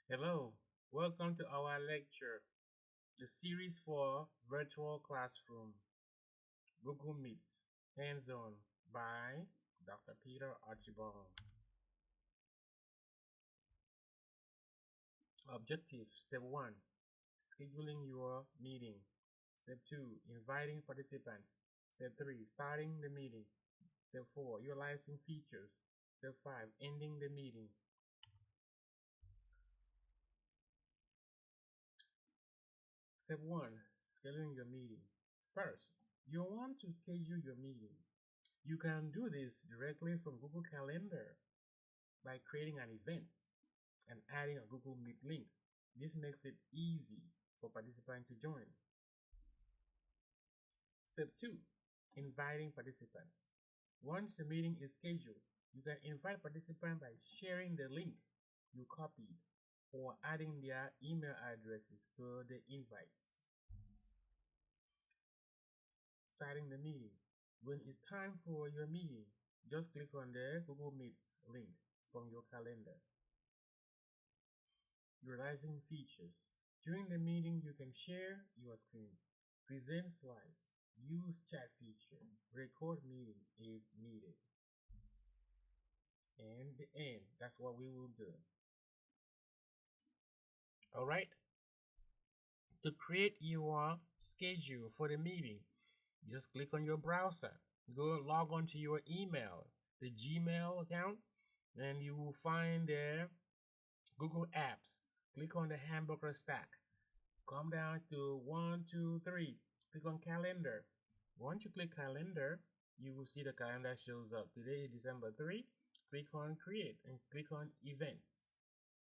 Hello, welcome to our lecture, the series for Virtual Classroom, Google Meet, hands-on by Dr. Peter Archibald. Objective, step 1, scheduling your meeting. Step 2, inviting participants. Step 3, starting the meeting. Step 4, utilizing features. Step 5, ending the meeting. Step 1, scheduling your meeting. First, you want to schedule your meeting. You can do this directly from Google Calendar by creating an event and adding a Google Meet link. This makes it easy for participants to join. Step 2, inviting participants. Once the meeting is scheduled, you can invite participants by sharing the link you copied or adding their email addresses to the invites. Starting the meeting. When it's time for your meeting, just click on the Google Meets link from your calendar. Utilizing features. During the meeting, you can share your screen, present slides, use chat feature, record meeting if needed. And the end. That's what we will do. All right. To create your schedule for the meeting, just click on your browser. Go log on to your email, the Gmail account, and you will find there Google Apps. Click on the hamburger stack. Come down to 1, 2, 3. Click on calendar. Once you click calendar, you will see the calendar shows up. Today is December 3. Click on create and click on events.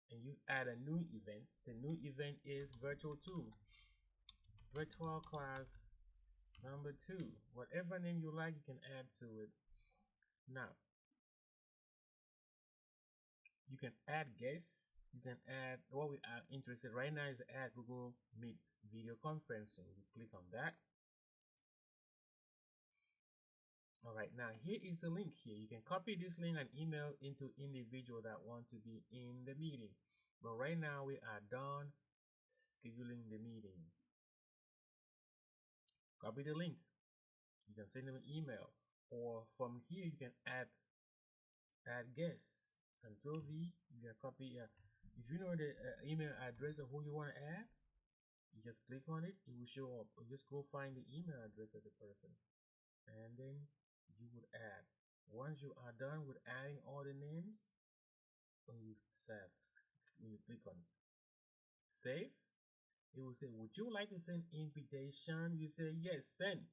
And you add a new event. The new event is virtual 2. Virtual class number 2. Whatever name you like, you can add to it. Now, you can add guests. You can add, what we are interested right now is to add Google Meet video conferencing. You click on that. All right, now here is the link here. You can copy this link and email into individual that want to be in the meeting. But right now we are done scheduling the meeting. Copy the link. You can send them an email, or from here you can add guests. Control V. You can copy. If you know the email address of who you want to add, you just click on it. It will show up. Or just go find the email address of the person, and then you would add. Once you are done with adding all the names, when you save, when you click on save, it will say, would you like to send invitation? You say yes, send.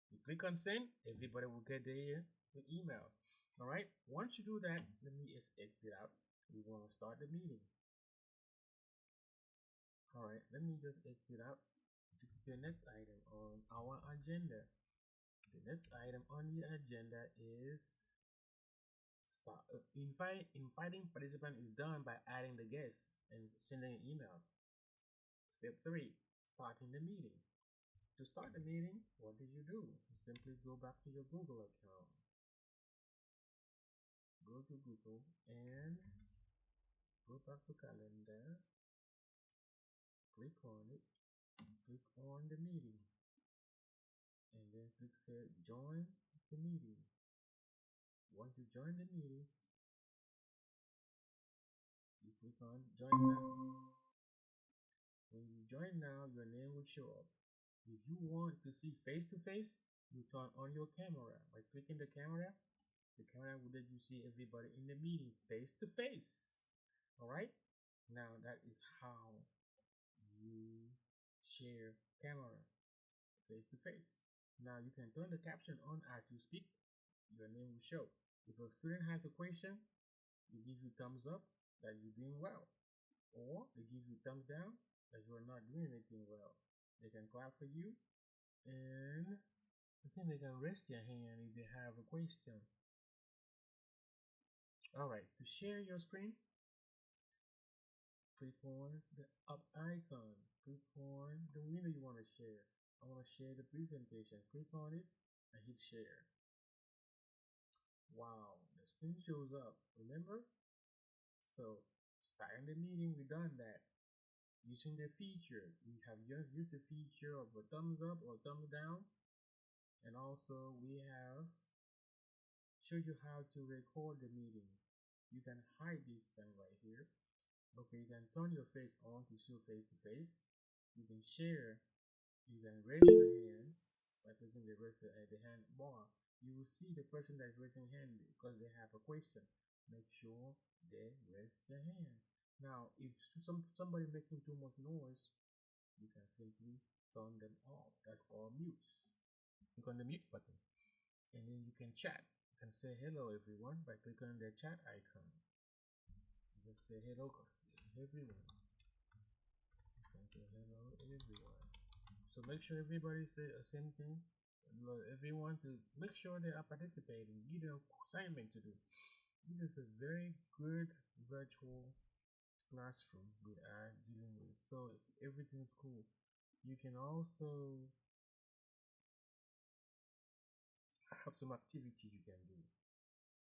You click on send, everybody will get the email. All right, once you do that, let me just exit out. We want to start the meeting. All right, let me just exit out to the next item on our agenda. The next item on the agenda is inviting participant is done by adding the guests and sending an email. Step 3, starting the meeting. To start the meeting, what do? You simply go back to your Google account. Go to Google and go back to calendar. Click on it. Click on the meeting. And then click say join the meeting. Once you join the meeting, you click on join now. When you join now, your name will show up. If you want to see face to face, you turn on your camera. By clicking the camera will let you see everybody in the meeting face to face. All right. Now that is how you share camera face to face. Now you can turn the caption on as you speak. Your name will show. If a student has a question, they give you thumbs up that you're doing well, or they give you thumbs down that you're not doing anything well. They can clap for you, and I think they can raise their hand if they have a question. All right, to share your screen, click on the up icon. Click on the window you want to share. I want to share the presentation. Click on it and hit share. Wow, the screen shows up. Remember? So Starting the meeting, we done that. Using the feature, we have just used the feature of a thumbs up or thumbs down, and also we have showed you how to record the meeting. You can hide this thing right here. Okay, you can turn your face on to show face to face. You can share. You can raise your hand by clicking the hand bar. You will see the person that's raising hand because they have a question. Make sure they raise their hand. Now, if somebody making too much noise, you can simply turn them off. That's called mutes. Click on the mute button, and then you can chat. You can say hello everyone by clicking on the chat icon. You can say hello everyone. You can say hello everyone. So make sure everybody say the same thing. Everyone to make sure they are participating. Give them assignment to do. This is a very good virtual classroom we are dealing with. So everything's cool. You can also have some activity you can do.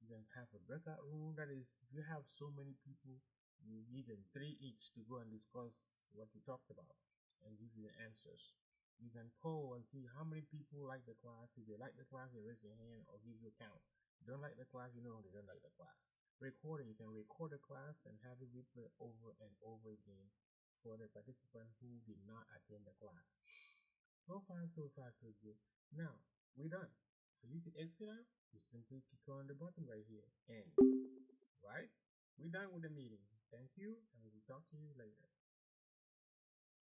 You can have a breakout room. That is, if you have so many people, you give them 3 each to go and discuss what we talked about and give you the answers. You can poll and see how many people like the class. If they like the class, they raise their hand or give you a count. If they don't like the class, you know they don't like the class. Recording, you can record the class and have it replay over and over again for the participant who did not attend the class. So far, so good. Now, we're done. For you to exit out, you simply click on the button right here. End. Right? We're done with the meeting. Thank you, and we'll talk to you later.